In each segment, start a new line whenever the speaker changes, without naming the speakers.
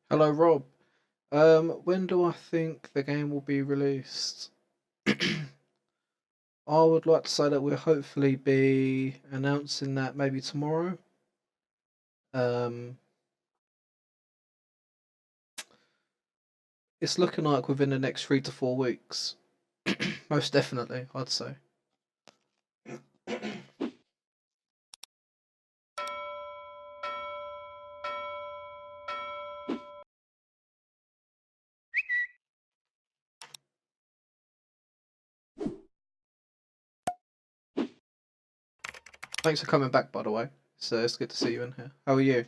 Hello, Rob. When do I think the game will be released? I would like to say that we'll hopefully be announcing that maybe tomorrow. Um, it's looking like within the next 3 to 4 weeks. Most definitely, I'd say. Thanks for coming back, by the way. So it's good to see you in here. How are you?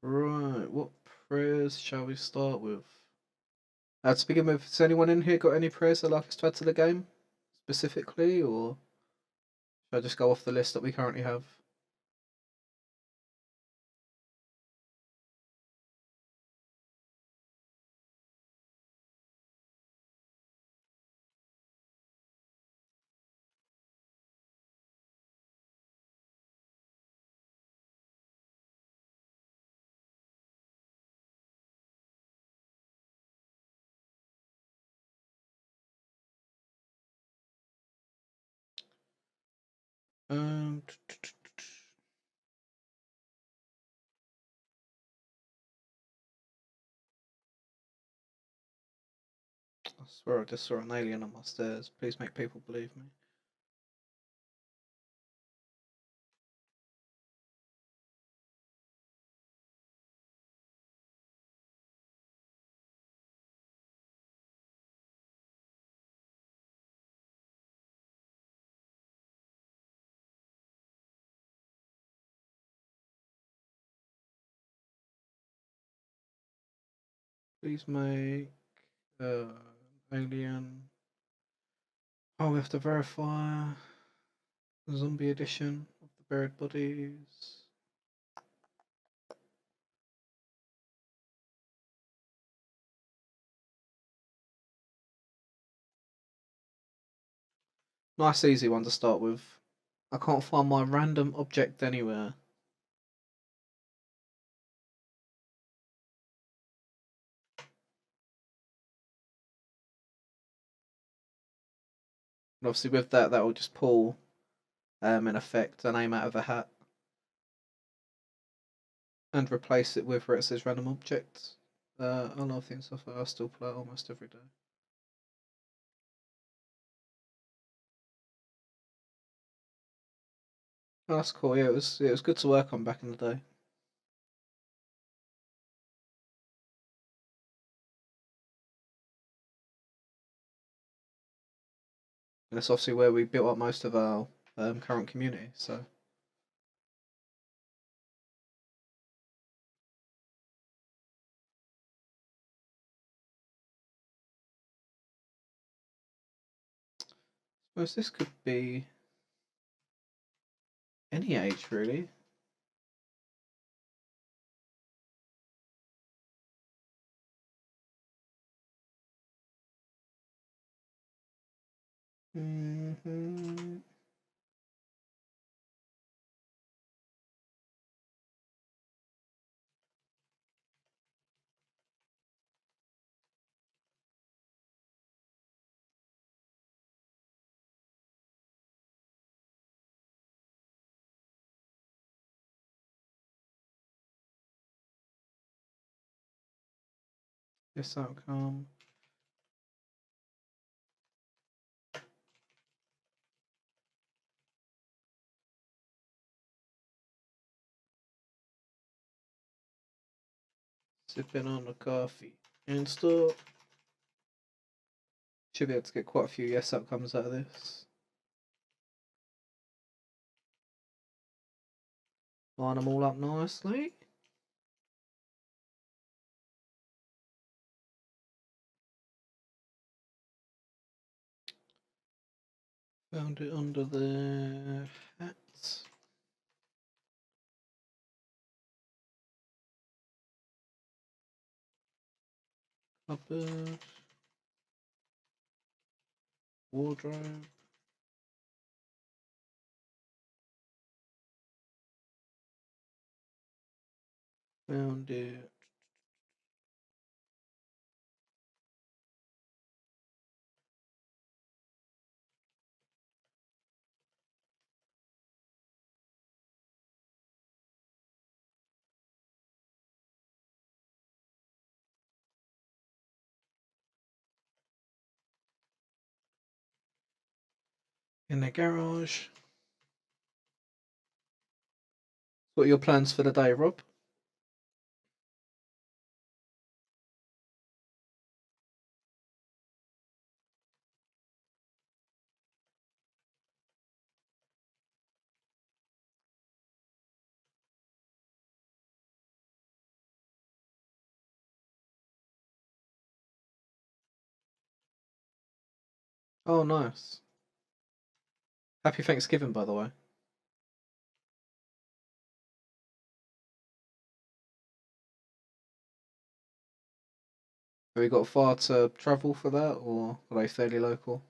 Right, what prayers shall we start with? To begin with, has anyone in here got any prayers they'd like us to add to the game specifically, or should I just go off the list that we currently have? Um, I swear I just saw an alien on my stairs. Please make people believe me. Please make uh, alien. Oh, we have to verify zombie edition of the buried bodies. Nice, easy one to start with. I can't find my random object anywhere. And obviously, with that, that will just pull, in effect, a name out of a hat and replace it with where it says random object. I love the InstCoffee. I still play it almost every day. Oh, that's cool. Yeah, it was good to work on back in the day. And it's obviously where we built up most of our current community. So I suppose this could be any age really. Mm-hmm. This outcome. Sipping on the coffee. Install. Should be able to get quite a few yes outcomes out of this. Line them all up nicely. Found it under the hat. Cupboard. Wardrobe. Found it. In the garage. What are your plans for the day, Rob? Oh, nice. Happy Thanksgiving, by the way. Have you got far to travel for that, or are they fairly local?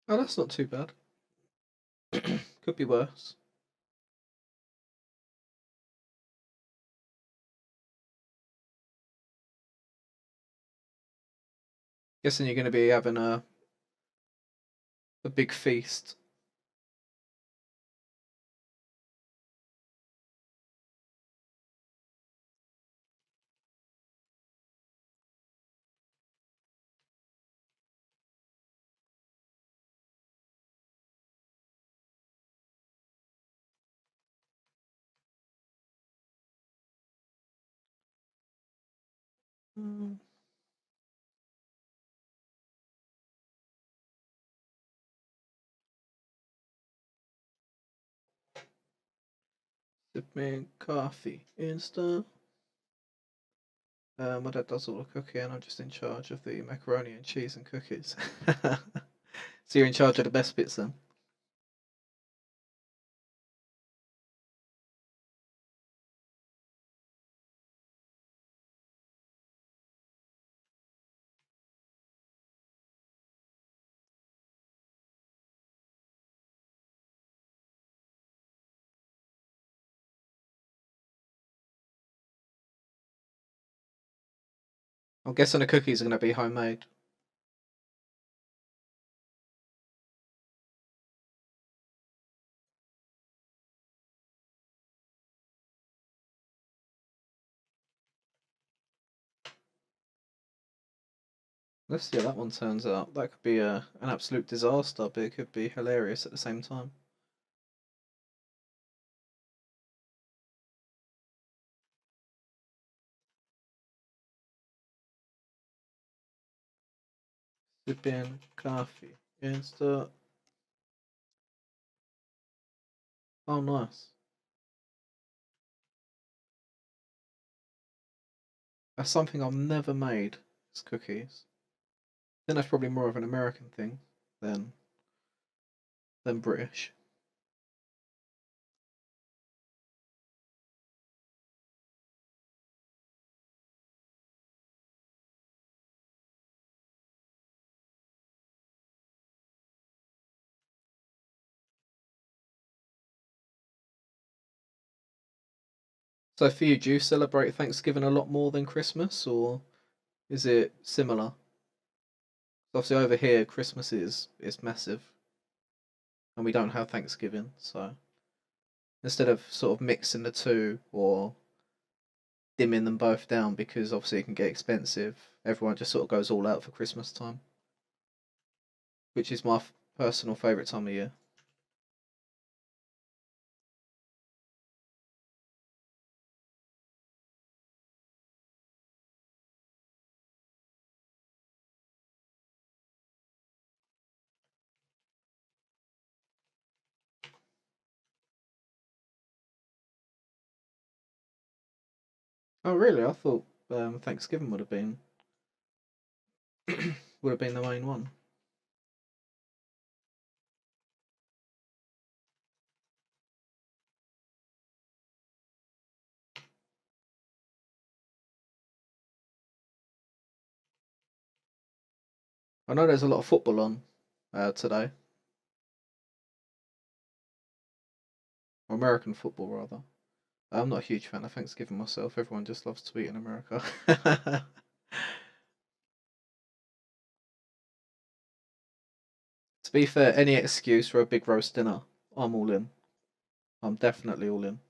Oh, that's not too bad. Could be worse. Guessing you're going to be having a big feast. Mm. Sipping coffee. Insta. My dad does all the cooking, and I'm just in charge of the macaroni and cheese and cookies. So you're in charge of the best bits then? I'm guessing the cookies are going to be homemade. Let's see how that one turns out. That could be an absolute disaster, but it could be hilarious at the same time. Sipping coffee. Insta. Oh, nice. That's something I've never made. Is cookies. I think that's probably more of an American thing than British. So for you, do you celebrate Thanksgiving a lot more than Christmas, or is it similar? Obviously, over here, Christmas is massive, and we don't have Thanksgiving. So instead of sort of mixing the two or dimming them both down because obviously it can get expensive, everyone just sort of goes all out for Christmas time, which is my personal favourite time of year. Oh, really? I thought Thanksgiving would have been the main one. I know there's a lot of football on today, or American football rather. I'm not a huge fan of Thanksgiving myself. Everyone just loves to eat in America. To be fair, any excuse for a big roast dinner, I'm all in. I'm definitely all in.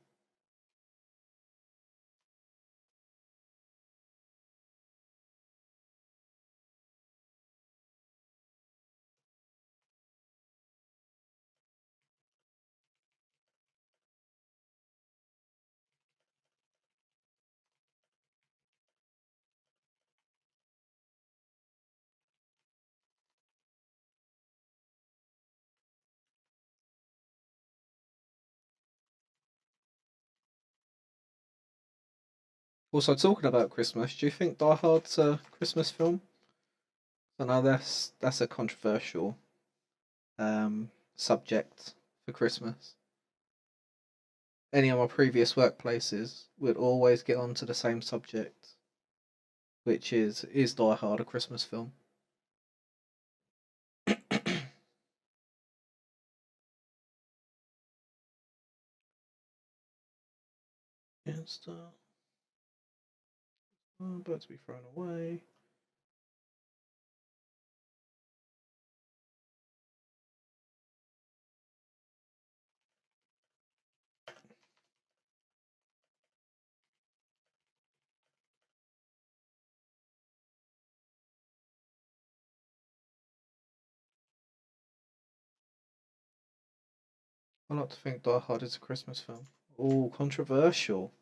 Also, talking about Christmas, do you think Die Hard's a Christmas film? I know that's a controversial subject for Christmas. Any of my previous workplaces would always get onto the same subject, which is Die Hard a Christmas film? It's about to be thrown away. I like to think Die Hard is a Christmas film. Oh, controversial.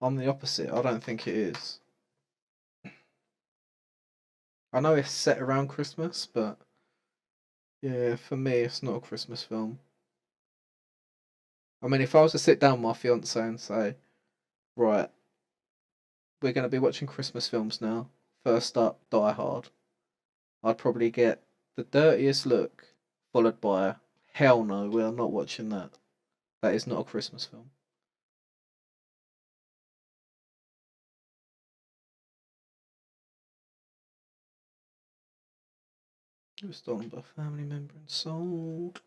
I'm the opposite. I don't think it is. I know it's set around Christmas, but yeah, for me, it's not a Christmas film. I mean, if I was to sit down with my fiance and say, right, we're going to be watching Christmas films now, first up, Die Hard, I'd probably get the dirtiest look, followed by, hell no, we are not watching that. That is not a Christmas film. It was stolen by a family member and sold.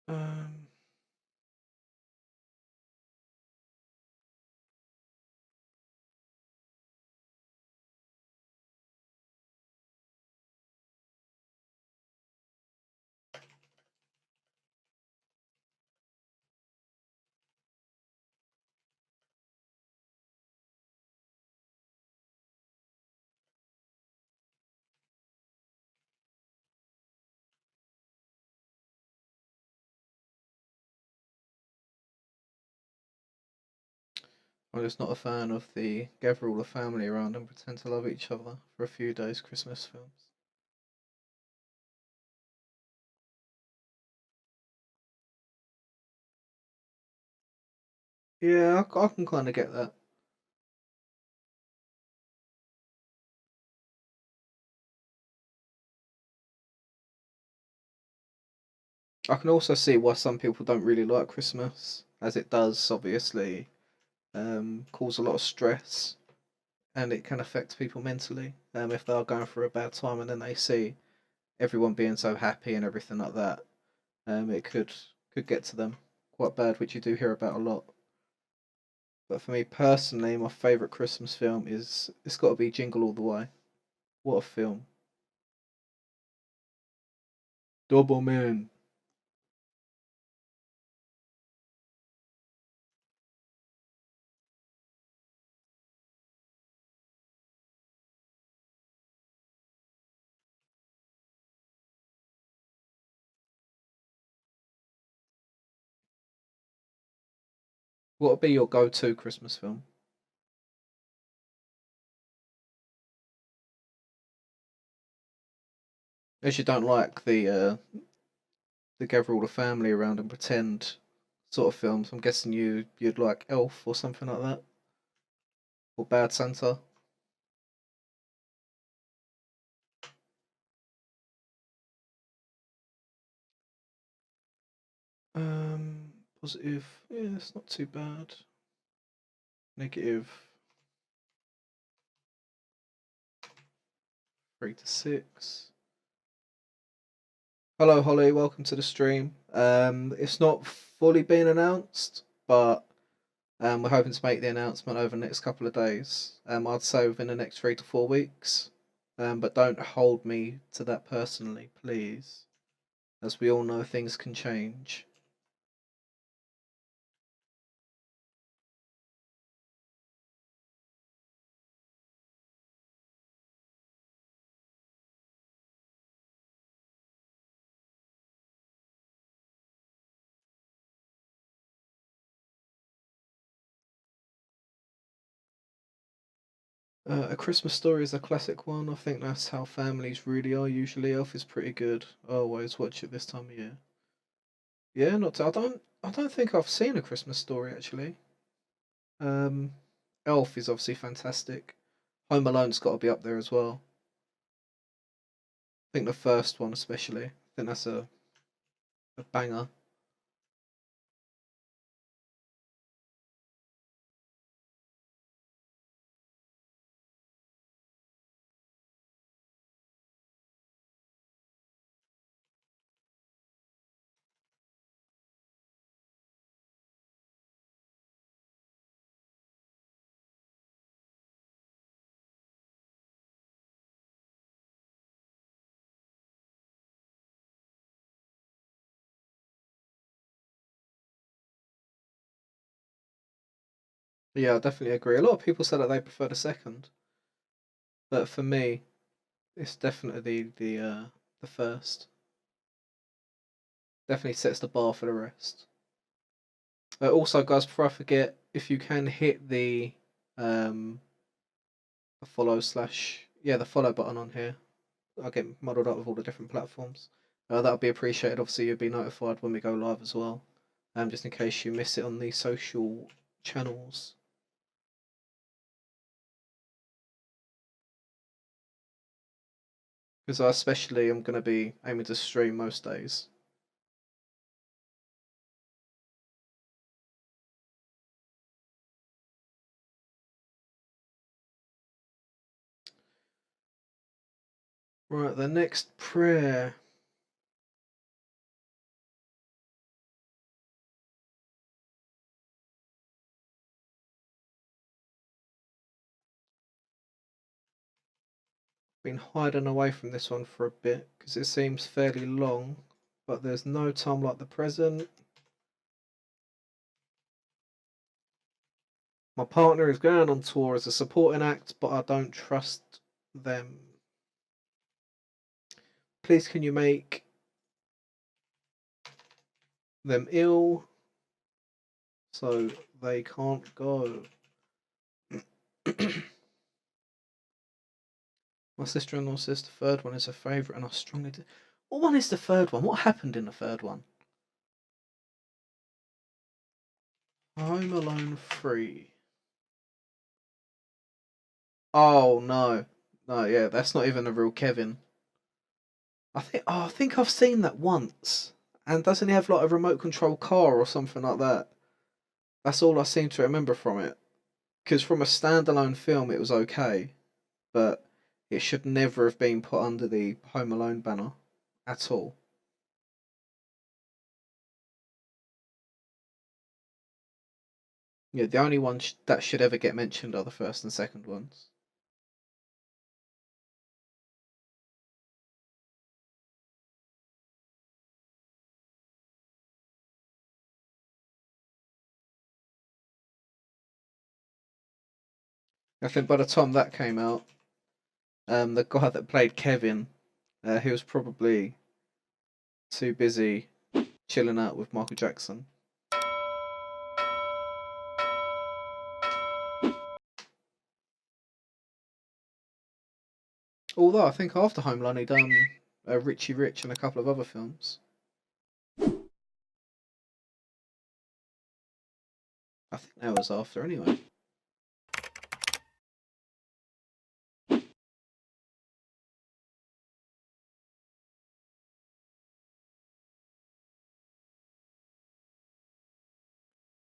Um, I'm just not a fan of the gather all the family around and pretend to love each other for a few days Christmas films. Yeah, I can kind of get that. I can also see why some people don't really like Christmas, as it does obviously cause a lot of stress and it can affect people mentally. If they are going through a bad time and then they see everyone being so happy and everything like that, it could get to them quite bad, which you do hear about a lot. But for me personally, my favourite Christmas film is it's got to be Jingle All the Way. What a film! Double Man. What would be your go-to Christmas film? As you don't like to gather all the family around and pretend sort of films. I'm guessing you'd like Elf or something like that, or Bad Santa. Positive. Yeah, it's not too bad. Negative 3 to 6. Hello, Holly. Welcome to the stream. It's not fully been announced, but we're hoping to make the announcement over the next couple of days. I'd say within the next 3 to 4 weeks. But don't hold me to that personally, please, as we all know things can change. A Christmas Story is a classic one. I think that's how families really are usually. Elf is pretty good. I always watch it this time of year. Yeah, not. I don't think I've seen A Christmas Story actually. Um, Elf is obviously fantastic. Home Alone's got to be up there as well. I think the first one especially. I think that's a banger. Yeah, I definitely agree. A lot of people say that they prefer the second, but for me, it's definitely the first. Definitely sets the bar for the rest. Also, guys, before I forget, if you can hit um the follow slash the follow button on here, I get muddled up with all the different platforms. That would be appreciated. Obviously, you'll be notified when we go live as well. Just in case you miss it on the social channels. Because I especially am going to be aiming to stream most days. Right, the next prayer. Been hiding away from this one for a bit because it seems fairly long, but there's no time like the present. My partner is going on tour as a supporting act, but I don't trust them. Please, can you make them ill so they can't go? My sister-in-law says the third one is her favourite, and I strongly. What one is the third one? What happened in the third one? Home Alone 3. Oh no, no, yeah, that's not even a real Kevin. I think I've seen that once. And doesn't he have like a remote control car or something like that? That's all I seem to remember from it. Because from a standalone film, it was okay, but it should never have been put under the Home Alone banner at all. Yeah, the only one that should ever get mentioned are the first and second ones. I think by the time that came out, the guy that played Kevin, he was probably too busy chilling out with Michael Jackson. Although I think after Home Alone he done Richie Rich and a couple of other films. I think that was after anyway.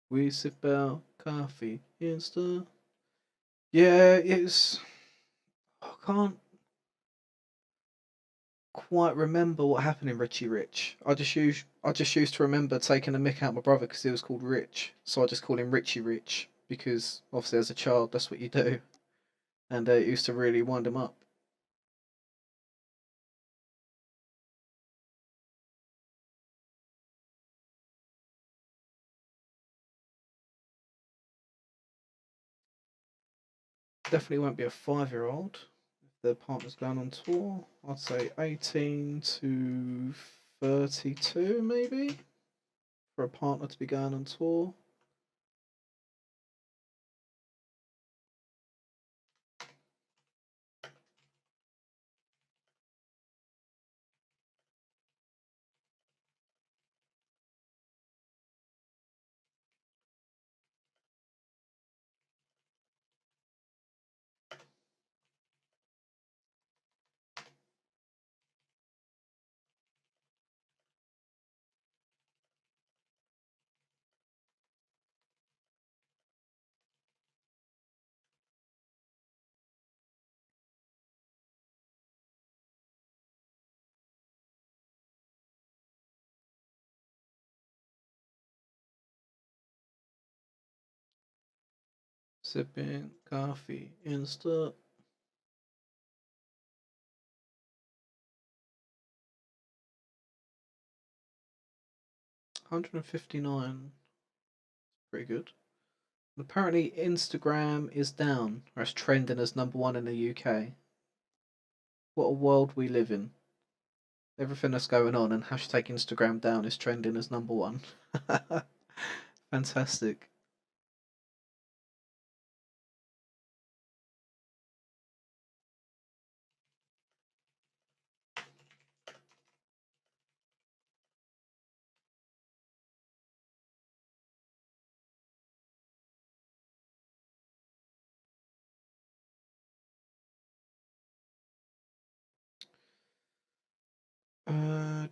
We sip out coffee, Insta. Yeah, it's. I can't quite remember what happened in Richie Rich. I just used to remember taking a mick out my brother because he was called Rich, so I just call him Richie Rich because obviously as a child that's what you do, and it used to really wind him up. Definitely won't be a 5-year-old if their partner's going on tour. I'd say 18 to 32 maybe for a partner to be going on tour. Sipping coffee, Insta. 159. Pretty good. Apparently, Instagram is down, or it's trending as number one in the UK. What a world we live in. Everything that's going on, and hashtag Instagram down is trending as number one. Fantastic. Uh,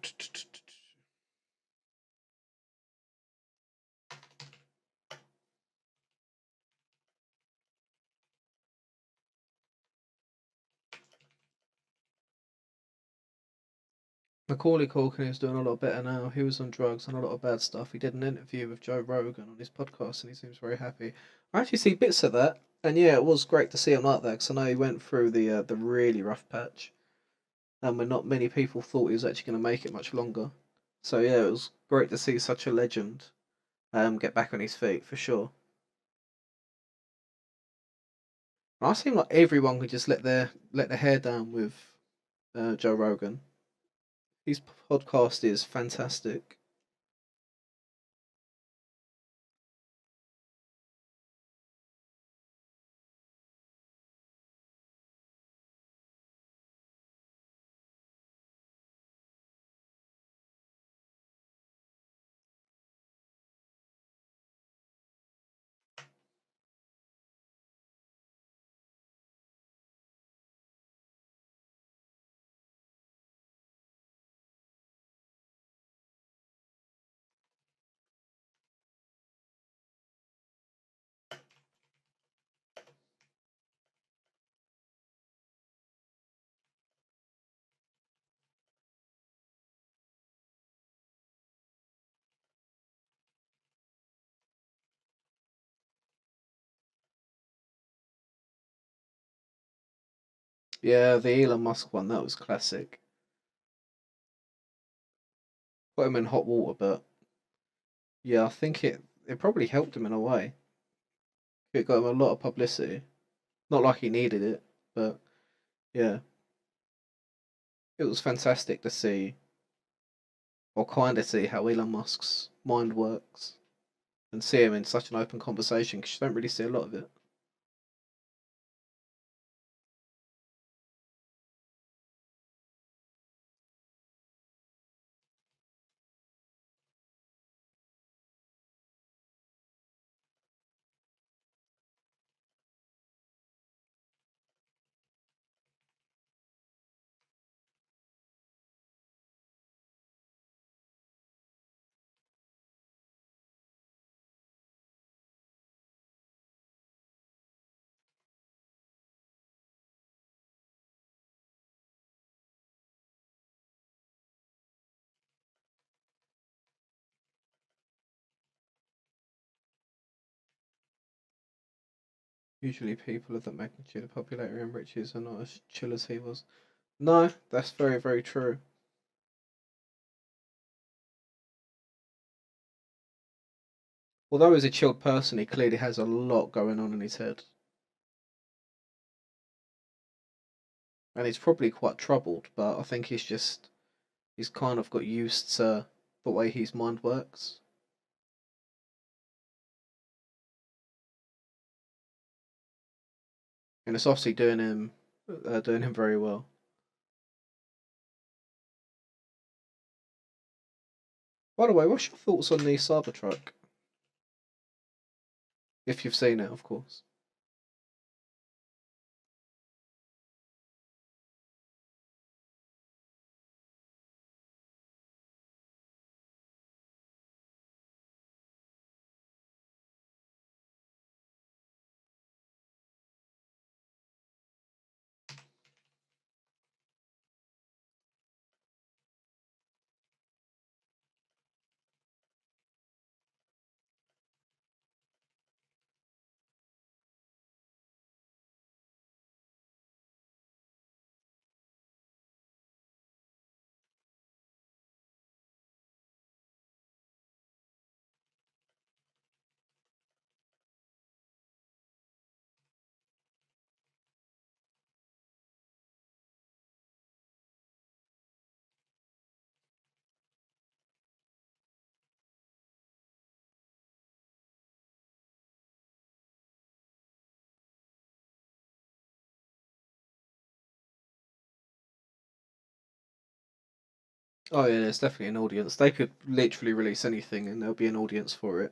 Macaulay Culkin is doing a lot better now. He was on drugs and a lot of bad stuff. He did an interview with Joe Rogan on his podcast, and he seems very happy. I actually see bits of that, and yeah, it was great to see him like that because I know he went through the really rough patch, and when not many people thought he was actually going to make it much longer. So yeah, it was great to see such a legend get back on his feet for sure. I seem like everyone could just let their hair down with Joe Rogan. His podcast is fantastic. Yeah, the Elon Musk one that was classic. Got him in hot water, but yeah, I think it probably helped him in a way. It got him a lot of publicity. Not like he needed it, but yeah, it was fantastic to see, or kind of see, how Elon Musk's mind works and see him in such an open conversation because you don't really see a lot of it. Usually people of that magnitude of popularity and riches are not as chill as he was. No, that's very, very true. Although he's a chilled person, he clearly has a lot going on in his head. And he's probably quite troubled, but I think he's kind of got used to the way his mind works. And it's obviously doing him very well. By the way, what's your thoughts on the Cybertruck? If you've seen it, of course. Oh yeah, there's definitely an audience. They could literally release anything, and there'll be an audience for it.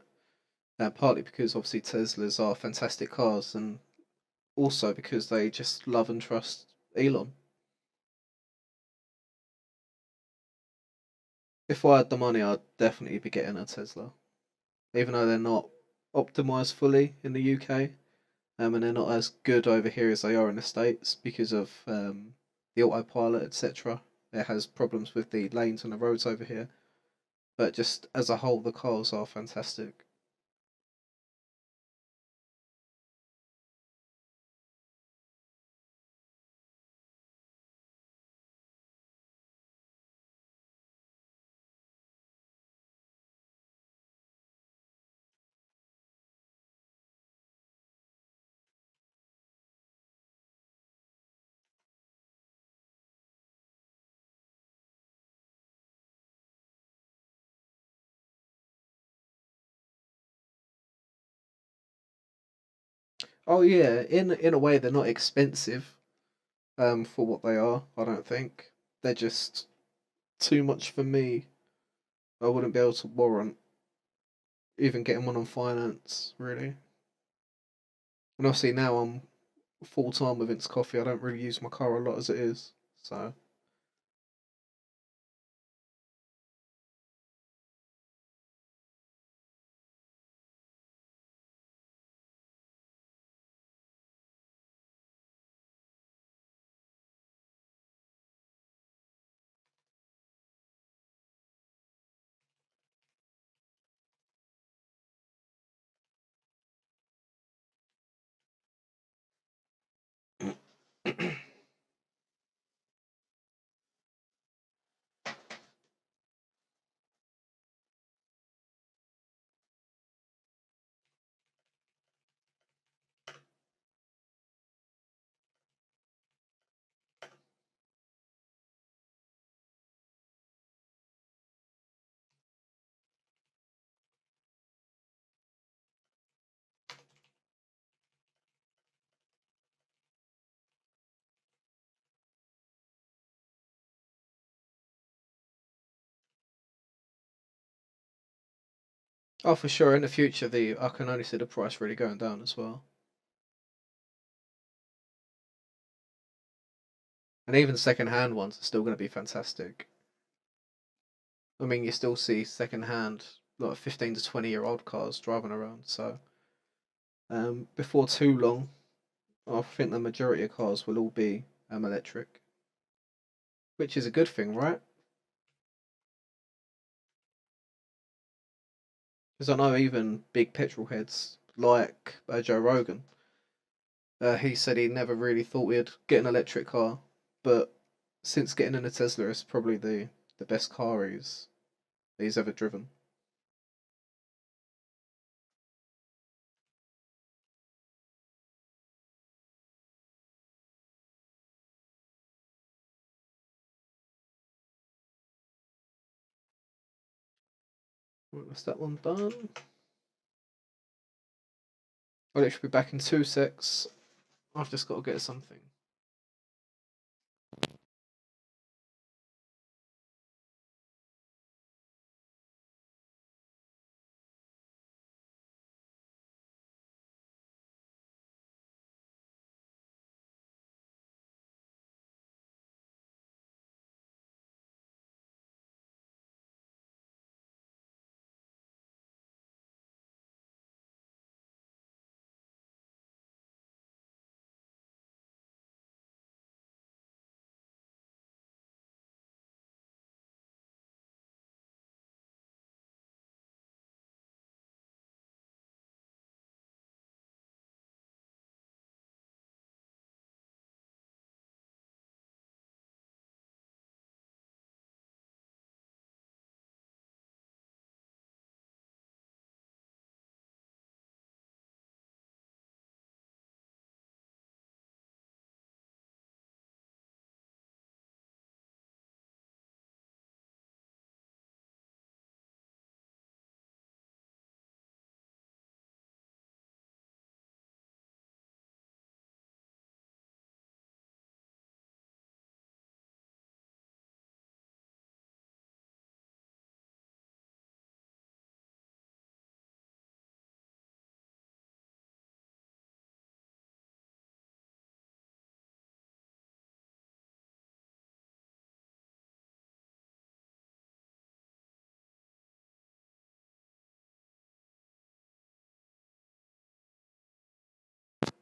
Partly because obviously Teslas are fantastic cars, and also because they just love and trust Elon. If I had the money, I'd definitely be getting a Tesla, even though they're not optimized fully in the UK, and they're not as good over here as they are in the States because of the autopilot, etc. It has problems with the lanes and the roads over here, but just as a whole, the cars are fantastic. Oh yeah, in a way, they're not expensive for what they are. I don't think they're just too much for me. I wouldn't be able to warrant even getting one on finance, really. And obviously now I'm full time with InstCoffee. I don't really use my car a lot as it is. So oh, for sure, in the future, the I can only see the price really going down as well. And even second hand ones are still going to be fantastic. I mean, you still see second hand like 15 to 20 year old cars driving around. So before too long, I think the majority of cars will all be electric, which is a good thing, right? Because I know even big petrol heads like Joe Rogan, He said he never really thought we'd get an electric car, but since getting in a Tesla, it's probably the best car he's ever driven. Right, that's that one done. I'll literally be back in 2 secs. I've just got to get something.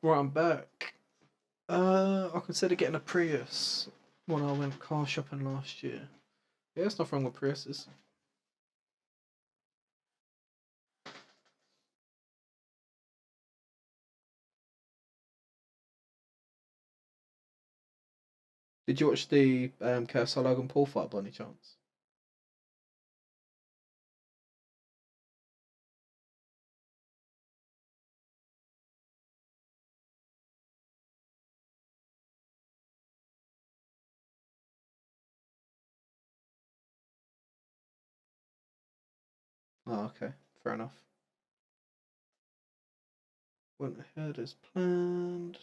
Right, I'm back. I considered getting a Prius when I went car shopping last year. Yeah, there's nothing wrong with Priuses. Did you watch the KSI Logan Paul fight by any chance? Oh, okay, fair enough. Went ahead as planned.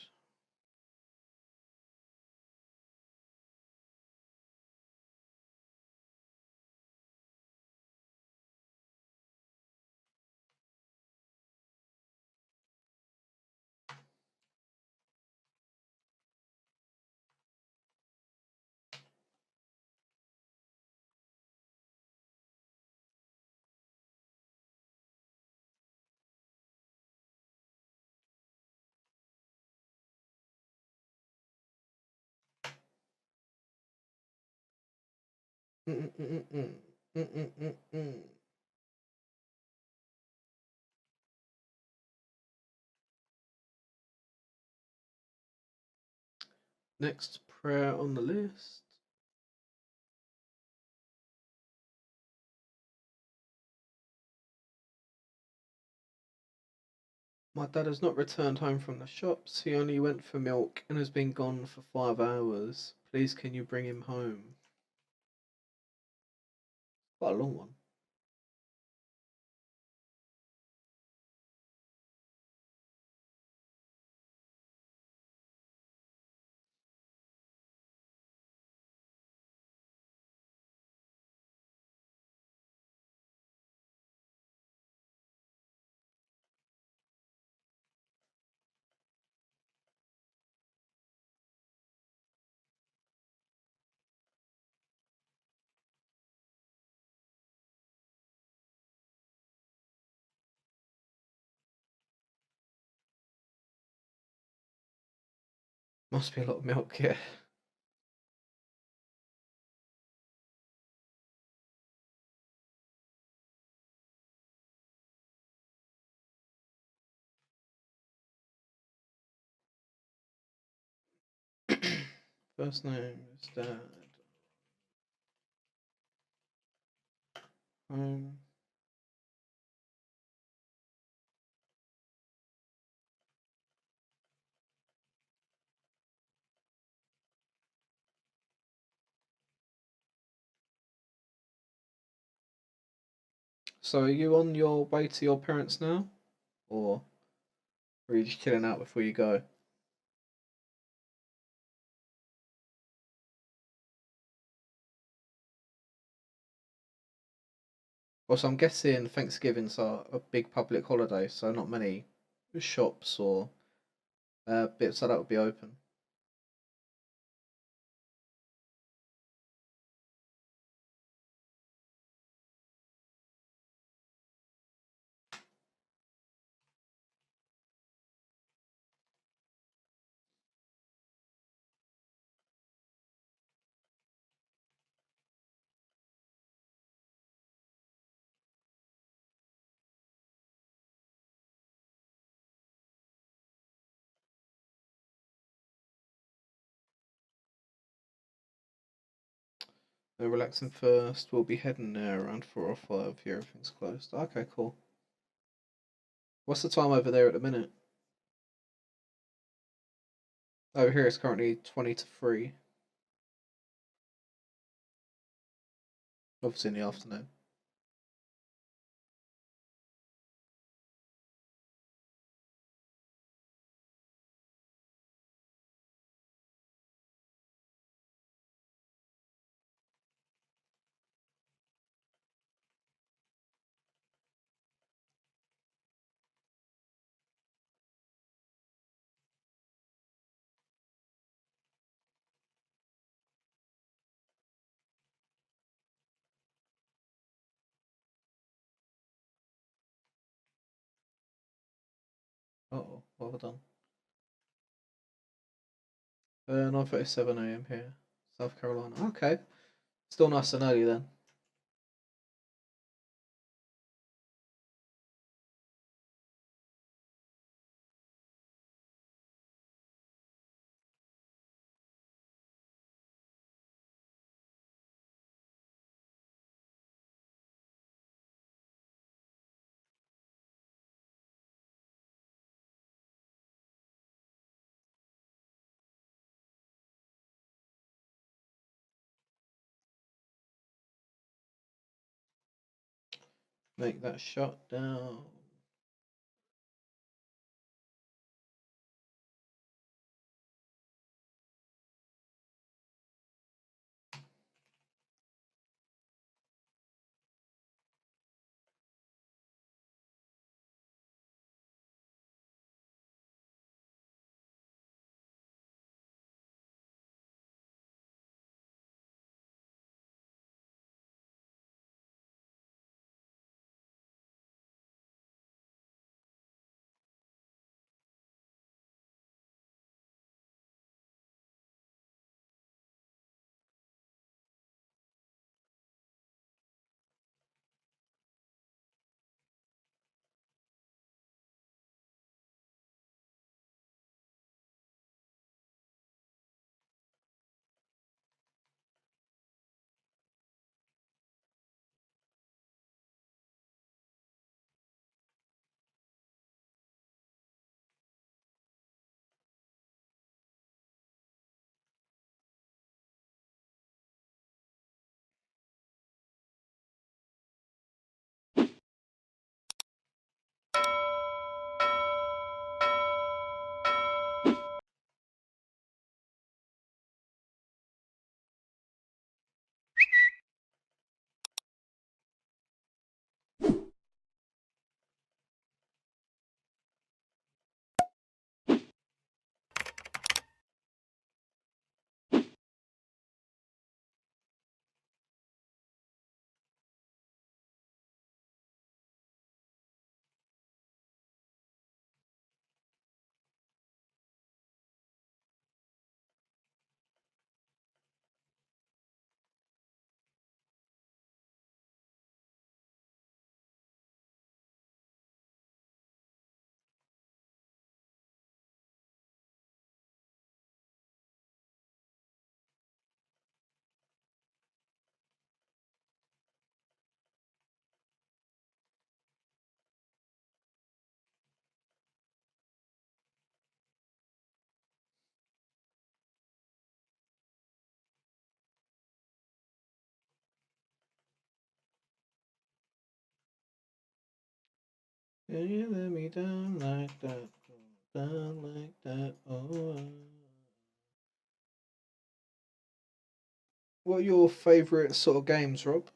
Mm-mm-mm-mm. Mm-mm-mm-mm. Next prayer on the list. My dad has not returned home from the shops. He only went for milk and has been gone for 5 hours. Please, can you bring him home? Quite a long one. Must be a lot of milk, yeah. First name is Dad. Home. So are you on your way to your parents now? Or are you just chilling out before you go? Also, I'm guessing Thanksgiving's a big public holiday, so not many shops or bits like that would be open. They're relaxing first. We'll be heading there around 4 or 5. Here, everything's closed. Okay, cool. What's the time over there at the minute? Over here, it's currently 20 to 3. Obviously in the afternoon. Oh, what have I done? 9:37 a.m. here, South Carolina. Okay, still nice and early then. Make that shut down. Yeah, you let me down like that, down like that. Oh. What are your favourite sort of games, Rob?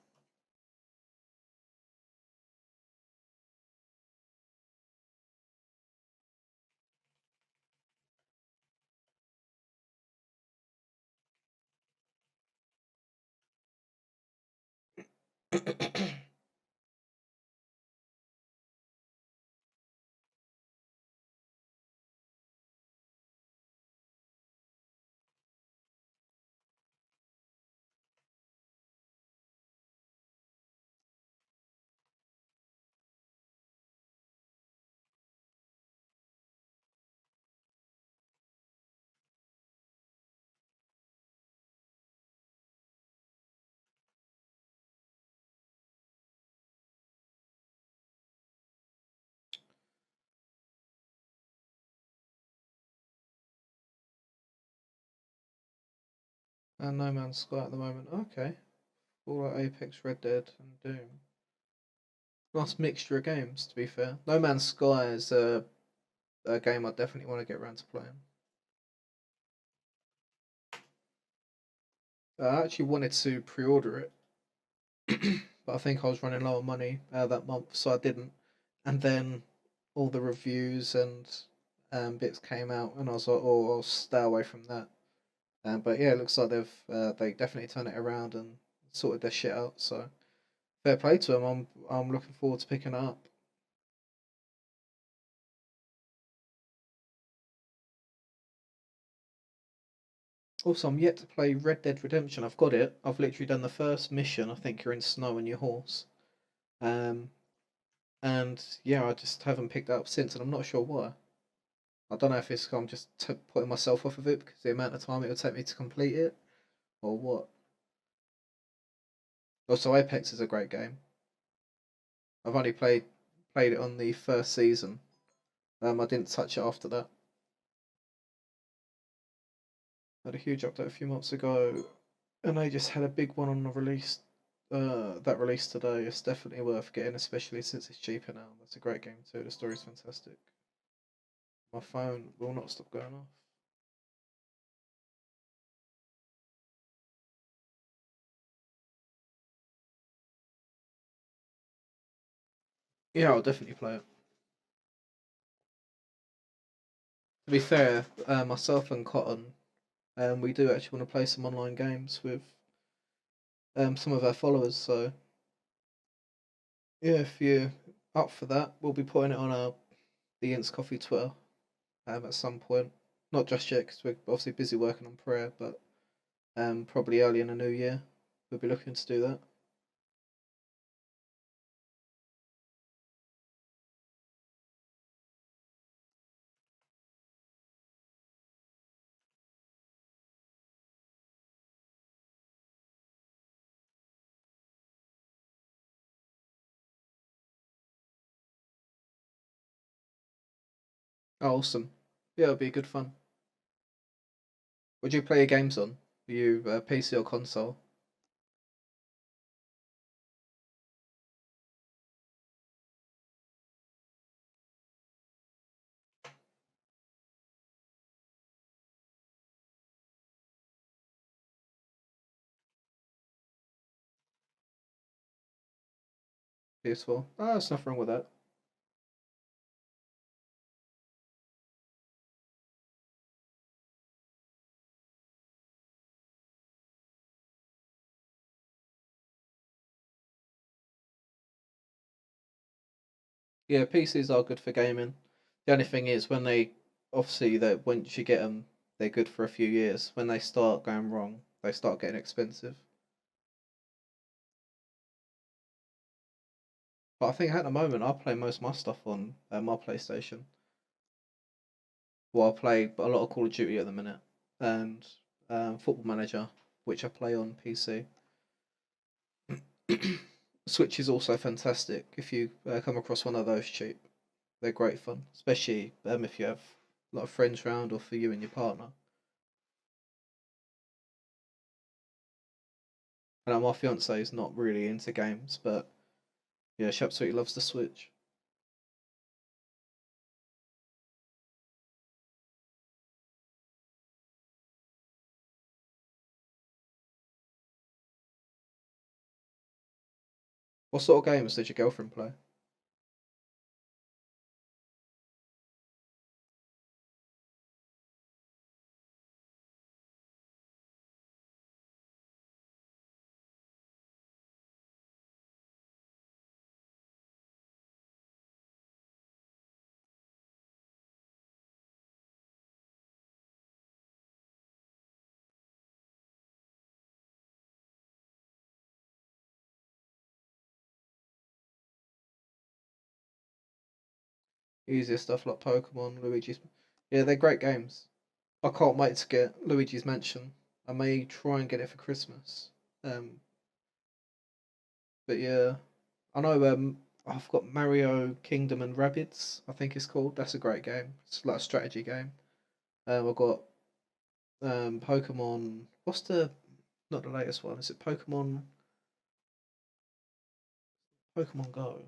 And No Man's Sky at the moment. Okay. All like Apex, Red Dead, and Doom. Nice mixture of games, to be fair. No Man's Sky is a game I definitely want to get around to playing. I actually wanted to pre-order it, but I think I was running low on money that month, so I didn't. And then all the reviews and bits came out, and I was like, "Oh, I'll stay away from that." But yeah, it looks like they definitely turned it around and sorted their shit out. So fair play to them. I'm looking forward to picking it up. Also, I'm yet to play Red Dead Redemption. I've got it. I've literally done the first mission. I think you're in snow on your horse. Um, and yeah, I just haven't picked it up since, and I'm not sure why. I don't know if it's I'm just putting myself off of it because the amount of time it would take me to complete it, or what. Also, Apex is a great game. I've only played it on the first season. I didn't touch it after that. Had a huge update a few months ago, and they just had a big one on the release. That release today. It's definitely worth getting, especially since it's cheaper now. That's a great game too. The story's fantastic. My phone will not stop going off. Yeah, I'll definitely play it. To be fair, myself and Cotton, we do actually want to play some online games with some of our followers. So yeah, if you're up for that, we'll be putting it on the InstCoffee Twitter at some point. Not just yet because we're obviously busy working on Prayr, but probably early in the new year we'll be looking to do that. Oh, awesome! Yeah, it'll be good fun. Would you play your games on? Are you PC or console? PS4. Oh, there's nothing wrong with that. Yeah, PCs are good for gaming. The only thing is when they obviously that once you get them, they're good for a few years. When they start going wrong, they start getting expensive. But I think at the moment I play most of my stuff on my PlayStation. Well, I play a lot of Call of Duty at the minute and Football Manager, which I play on PC. Switch is also fantastic if you come across one of those cheap. They're great fun, especially if you have a lot of friends around or for you and your partner. And my fiance is not really into games, but yeah, she absolutely loves the Switch. What sort of games did your girlfriend play? Easier stuff like Pokemon, Luigi's. Yeah, they're great games. I can't wait to get Luigi's Mansion. I may try and get it for Christmas. Um, but yeah, I know. I've got Mario Kingdom and Rabbids. I think it's called. That's a great game. It's like a strategy game. I've got Pokemon. What's the not the latest one? Is it Pokemon Go?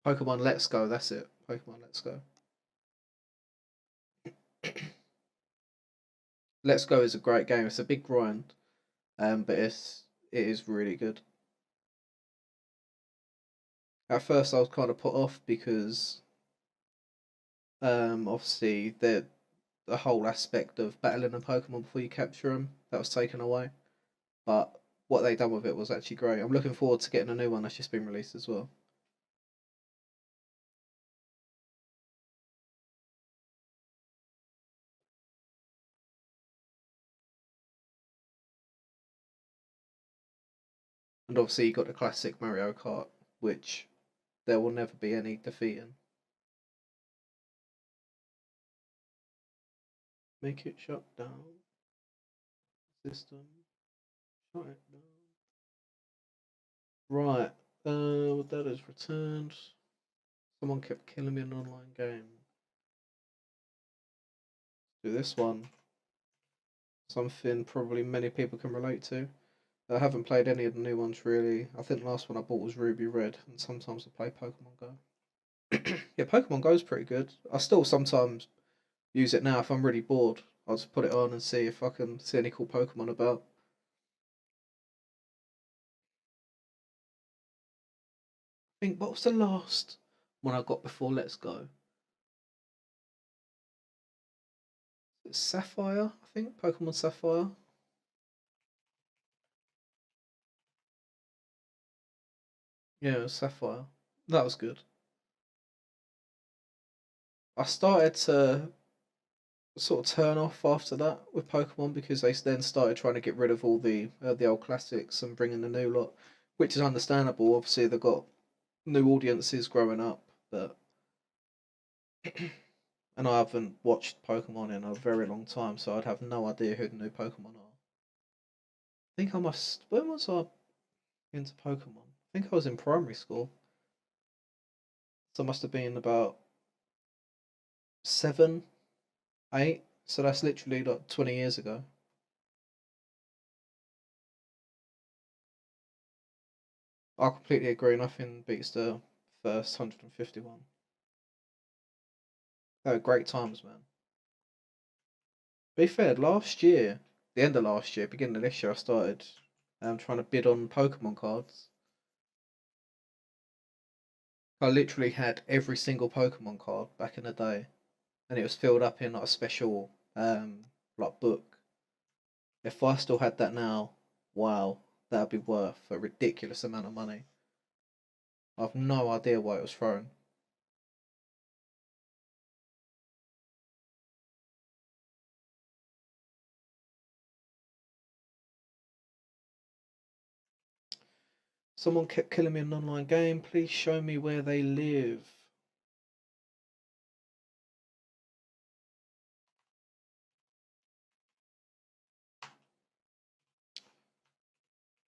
Pokemon Let's Go. That's it. Pokemon Let's Go. Let's Go is a great game. It's a big grind, but it is really good. At first, I was kind of put off because obviously the whole aspect of battling a Pokemon before you capture them that was taken away. But what they done with it was actually great. I'm looking forward to getting a new one that's just been released as well. And obviously, you got the classic Mario Kart, which there will never be any defeating. Make it shut down. System. Shut it down. Right. That is returned. Someone kept killing me in an online game. Do this one. Something probably many people can relate to. I haven't played any of the new ones really. I think the last one I bought was Ruby Red, and sometimes I play Pokemon Go. Yeah, Pokemon Go is pretty good. I still sometimes use it now if I'm really bored. I'll just put it on and see if I can see any cool Pokemon about. I think what was the last one I got before Let's Go? It's Sapphire, I think. Pokemon Sapphire. Yeah, it was Sapphire. That was good. I started to sort of turn off after that with Pokemon because they then started trying to get rid of all the old classics and bring in the new lot, which is understandable. Obviously, they've got new audiences growing up, but and I haven't watched Pokemon in a very long time, so I'd have no idea who the new Pokemon are. I think I must. When was I into Pokemon? I think I was in primary school, so I must have been about 7, 8. So that's literally like 20 years ago. I completely agree. Nothing beats the first 151. They were great times, man. Be fair, last year, the end of last year, beginning of this year, I started trying to bid on Pokemon cards. I literally had every single Pokemon card back in the day, and it was filled up in like a special like book. If I still had that now, wow, that'd be worth a ridiculous amount of money. I've no idea why it was thrown. Someone kept killing me in an online game. Please show me where they live.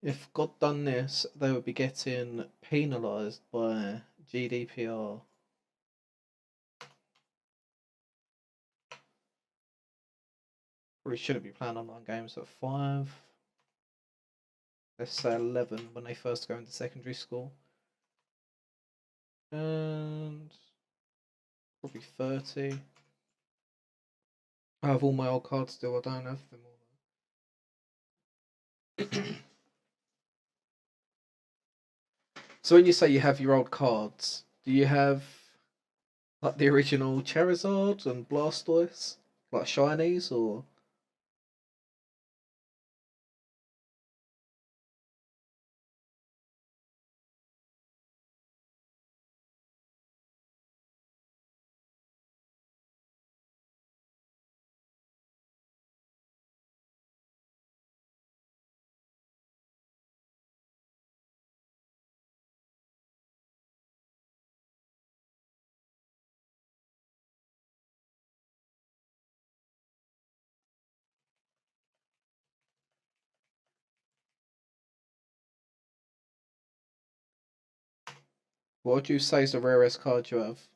If God done this, they would be getting penalised by GDPR. Probably shouldn't be playing online games at 5. Let's say 11 when they first go into secondary school. And probably 30. I have all my old cards still, I don't have them all. So when you say you have your old cards, do you have like the original Charizard and Blastoise? Like shinies or what would you say is the rarest card you have?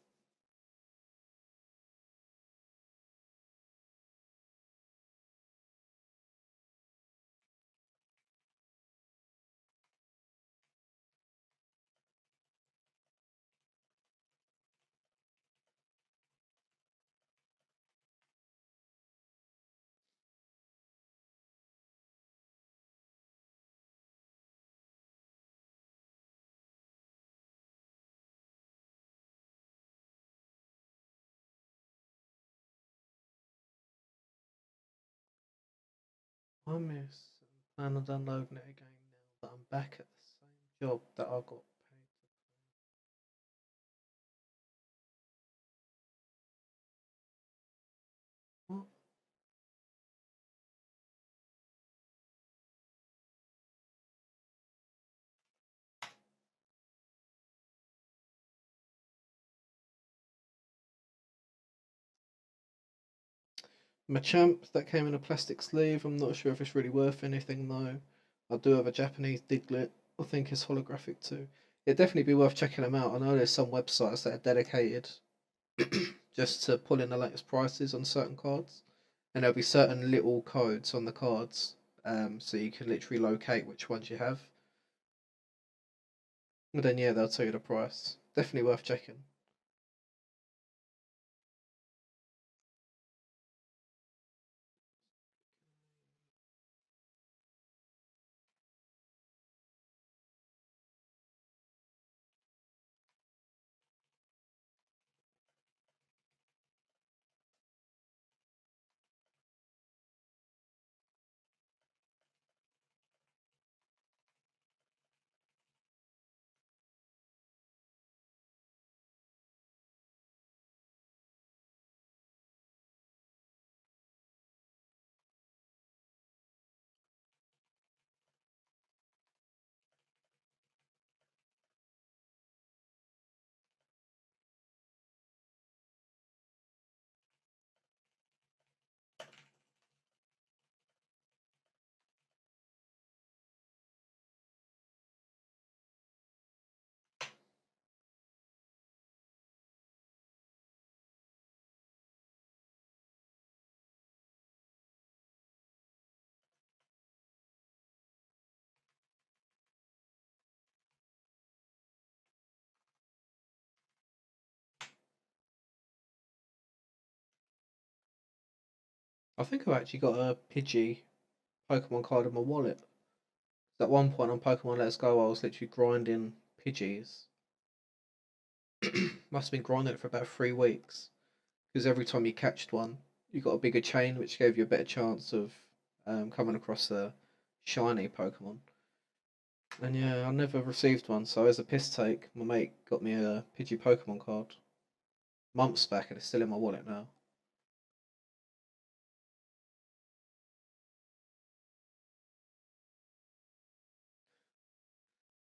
I miss plan on downloading it again now that I'm back at the same job that I got paid. What? Machamp that came in a plastic sleeve. I'm not sure if it's really worth anything though. I do have a Japanese Diglett. I think it's holographic too. It'd definitely be worth checking them out. I know there's some websites that are dedicated just to pull in the latest prices on certain cards, and there'll be certain little codes on the cards, so you can literally locate which ones you have. And then yeah, they'll tell you the price. Definitely worth checking. I think I've actually got a Pidgey Pokemon card in my wallet. At one point on Pokemon Let's Go, I was literally grinding Pidgeys. Must have been grinding it for about 3 weeks because every time you catched one, you got a bigger chain, which gave you a better chance of coming across a shiny Pokemon. And yeah, I never received one, so as a piss take, my mate got me a Pidgey Pokemon card months back, and it's still in my wallet now.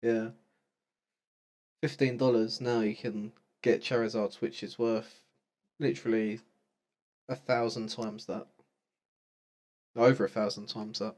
Yeah, $15 now you can get Charizards, which is worth literally 1,000 times that, over 1,000 times that.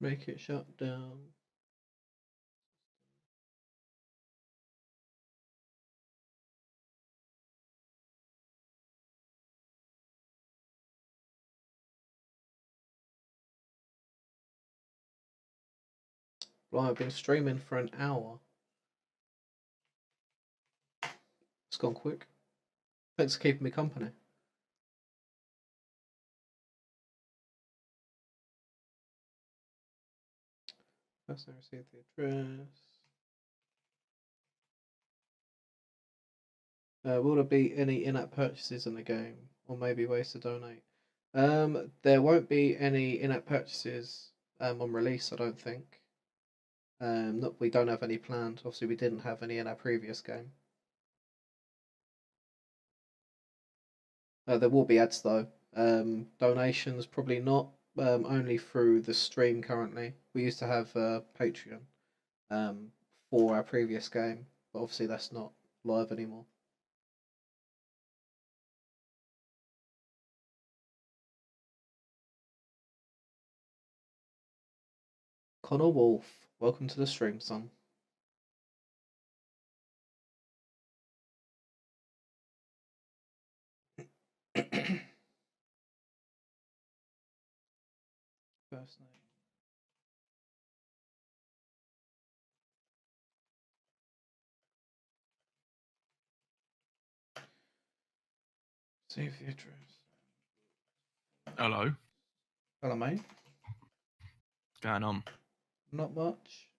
Make it shut down. Well, I've been streaming for an hour. It's gone quick. Thanks for keeping me company. First, I received the address. Will there be any in-app purchases in the game, or maybe ways to donate? There won't be any in-app purchases on release, I don't think. We don't have any planned. Obviously, we didn't have any in our previous game. There will be ads though. Donations probably not. Only through the stream currently. We used to have Patreon for our previous game, but obviously that's not live anymore. Connor Wolf, welcome to the stream, son. First name. Save the address.
Hello.
Hello, mate.
What's going on?
Not much.